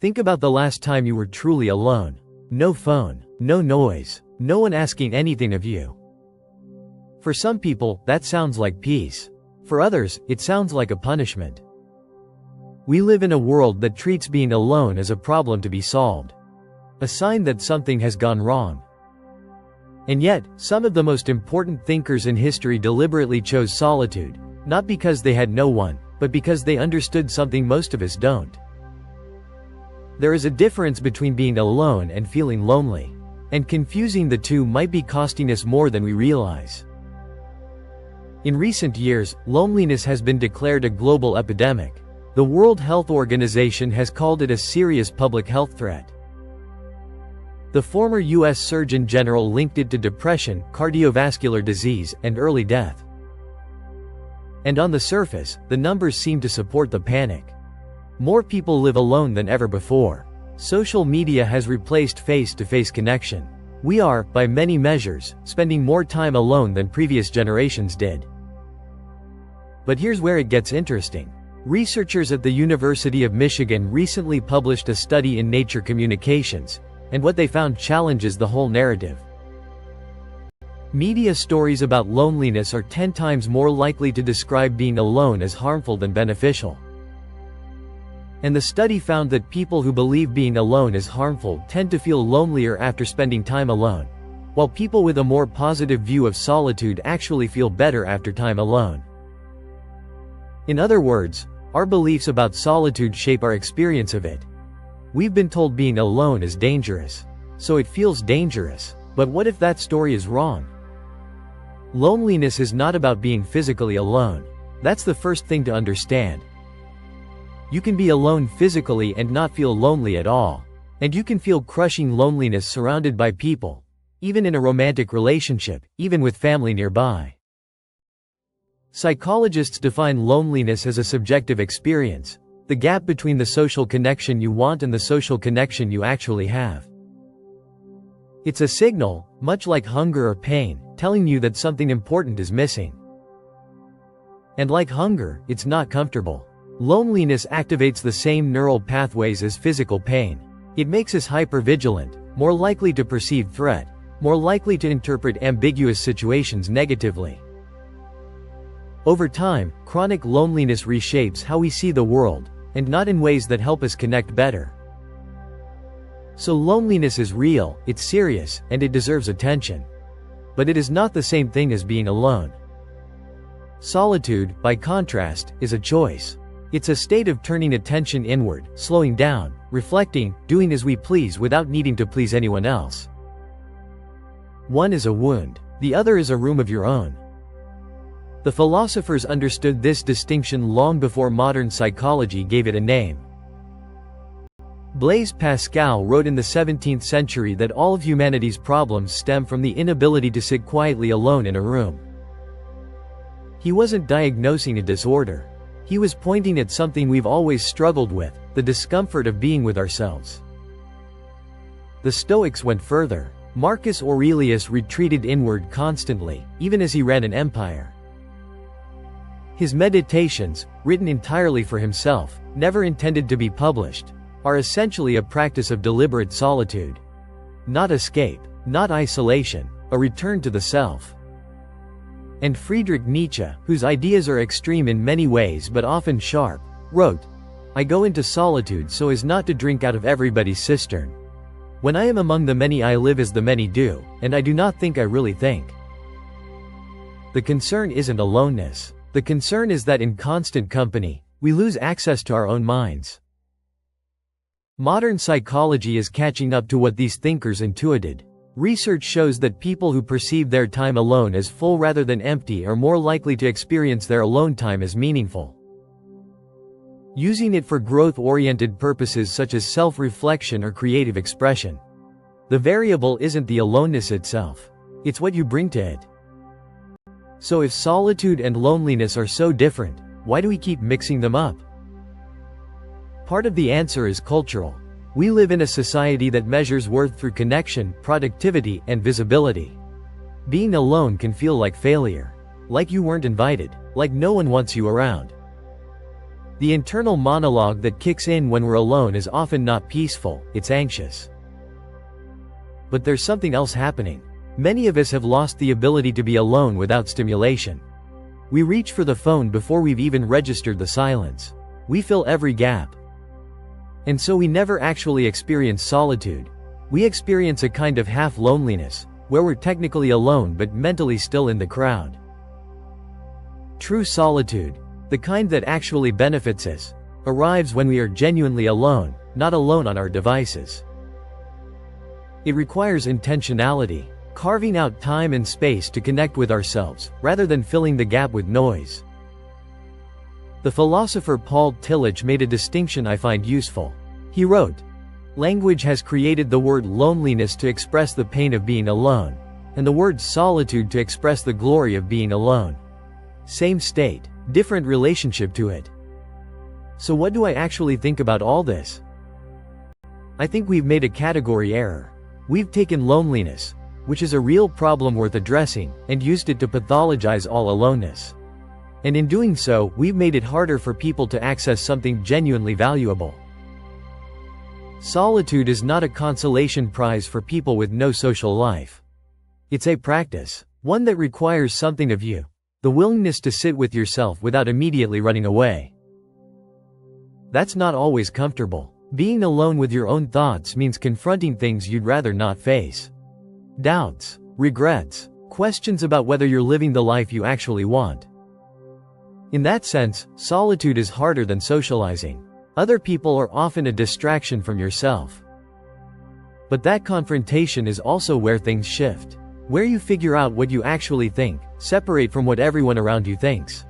Think about the last time you were truly alone. No phone, no noise, no one asking anything of you. For some people, that sounds like peace. For others, it sounds like a punishment. We live in a world that treats being alone as a problem to be solved. A sign that something has gone wrong. And yet, some of the most important thinkers in history deliberately chose solitude, not because they had no one, but because they understood something most of us don't. There is a difference between being alone and feeling lonely, and confusing the two might be costing us more than we realize. In recent years, loneliness has been declared a global epidemic. The World Health Organization has called it a serious public health threat. The former U.S. Surgeon General linked it to depression, cardiovascular disease, and early death. And on the surface, the numbers seem to support the panic. More people live alone than ever before. Social media has replaced face-to-face connection. We are, by many measures, spending more time alone than previous generations did. But here's where it gets interesting. Researchers at the University of Michigan recently published a study in Nature Communications, and what they found challenges the whole narrative. Media stories about loneliness are 10 times more likely to describe being alone as harmful than beneficial. And the study found that people who believe being alone is harmful tend to feel lonelier after spending time alone, while people with a more positive view of solitude actually feel better after time alone. In other words, our beliefs about solitude shape our experience of it. We've been told being alone is dangerous, so it feels dangerous. But what if that story is wrong? Loneliness is not about being physically alone. That's the first thing to understand. You can be alone physically and not feel lonely at all. And you can feel crushing loneliness surrounded by people, even in a romantic relationship, even with family nearby. Psychologists define loneliness as a subjective experience, the gap between the social connection you want and the social connection you actually have. It's a signal, much like hunger or pain, telling you that something important is missing. And like hunger, it's not comfortable. Loneliness activates the same neural pathways as physical pain. It makes us hypervigilant, more likely to perceive threat, more likely to interpret ambiguous situations negatively. Over time, chronic loneliness reshapes how we see the world, and not in ways that help us connect better. So loneliness is real, it's serious, and it deserves attention. But it is not the same thing as being alone. Solitude, by contrast, is a choice. It's a state of turning attention inward, slowing down, reflecting, doing as we please without needing to please anyone else. One is a wound, the other is a room of your own. The philosophers understood this distinction long before modern psychology gave it a name. Blaise Pascal wrote in the 17th century that all of humanity's problems stem from the inability to sit quietly alone in a room. He wasn't diagnosing a disorder. He was pointing at something we've always struggled with, the discomfort of being with ourselves. The Stoics went further. Marcus Aurelius retreated inward constantly, even as he ran an empire. His meditations, written entirely for himself, never intended to be published, are essentially a practice of deliberate solitude. Not escape, not isolation, a return to the self. And Friedrich Nietzsche, whose ideas are extreme in many ways but often sharp, wrote, "I go into solitude so as not to drink out of everybody's cistern. When I am among the many I live as the many do, and I do not think I really think." The concern isn't aloneness. The concern is that in constant company, we lose access to our own minds. Modern psychology is catching up to what these thinkers intuited. Research shows that people who perceive their time alone as full rather than empty are more likely to experience their alone time as meaningful. Using it for growth-oriented purposes such as self-reflection or creative expression. The variable isn't the aloneness itself. It's what you bring to it. So if solitude and loneliness are so different, why do we keep mixing them up? Part of the answer is cultural. We live in a society that measures worth through connection, productivity, and visibility. Being alone can feel like failure. Like you weren't invited. Like no one wants you around. The internal monologue that kicks in when we're alone is often not peaceful, it's anxious. But there's something else happening. Many of us have lost the ability to be alone without stimulation. We reach for the phone before we've even registered the silence. We fill every gap. And so we never actually experience solitude. We experience a kind of half-loneliness, where we're technically alone but mentally still in the crowd. True solitude, the kind that actually benefits us, arrives when we are genuinely alone, not alone on our devices. It requires intentionality, carving out time and space to connect with ourselves, rather than filling the gap with noise. The philosopher Paul Tillich made a distinction I find useful. He wrote, "Language has created the word loneliness to express the pain of being alone, and the word solitude to express the glory of being alone. Same state, different relationship to it." So what do I actually think about all this? I think we've made a category error. We've taken loneliness, which is a real problem worth addressing, and used it to pathologize all aloneness. And in doing so, we've made it harder for people to access something genuinely valuable. Solitude is not a consolation prize for people with no social life. It's a practice, one that requires something of you, the willingness to sit with yourself without immediately running away. That's not always comfortable. Being alone with your own thoughts means confronting things you'd rather not face. Doubts, regrets, questions about whether you're living the life you actually want. In that sense, solitude is harder than socializing. Other people are often a distraction from yourself. But that confrontation is also where things shift. Where you figure out what you actually think, separate from what everyone around you thinks.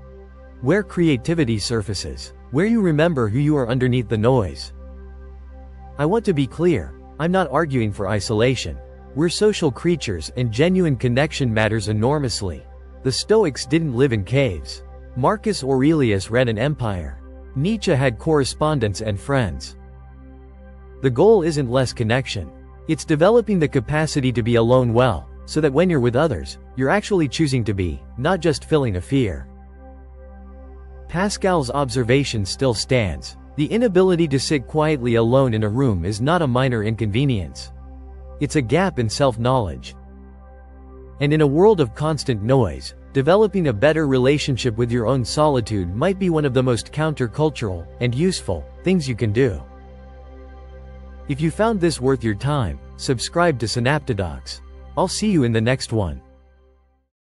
Where creativity surfaces. Where you remember who you are underneath the noise. I want to be clear, I'm not arguing for isolation. We're social creatures and genuine connection matters enormously. The Stoics didn't live in caves. Marcus Aurelius ran an empire. Nietzsche had correspondents and friends. The goal isn't less connection. It's developing the capacity to be alone well, so that when you're with others, you're actually choosing to be, not just filling a fear. Pascal's observation still stands. The inability to sit quietly alone in a room is not a minor inconvenience. It's a gap in self-knowledge. And in a world of constant noise, developing a better relationship with your own solitude might be one of the most countercultural and useful things you can do. If you found this worth your time, subscribe to Synaptodox. I'll see you in the next one.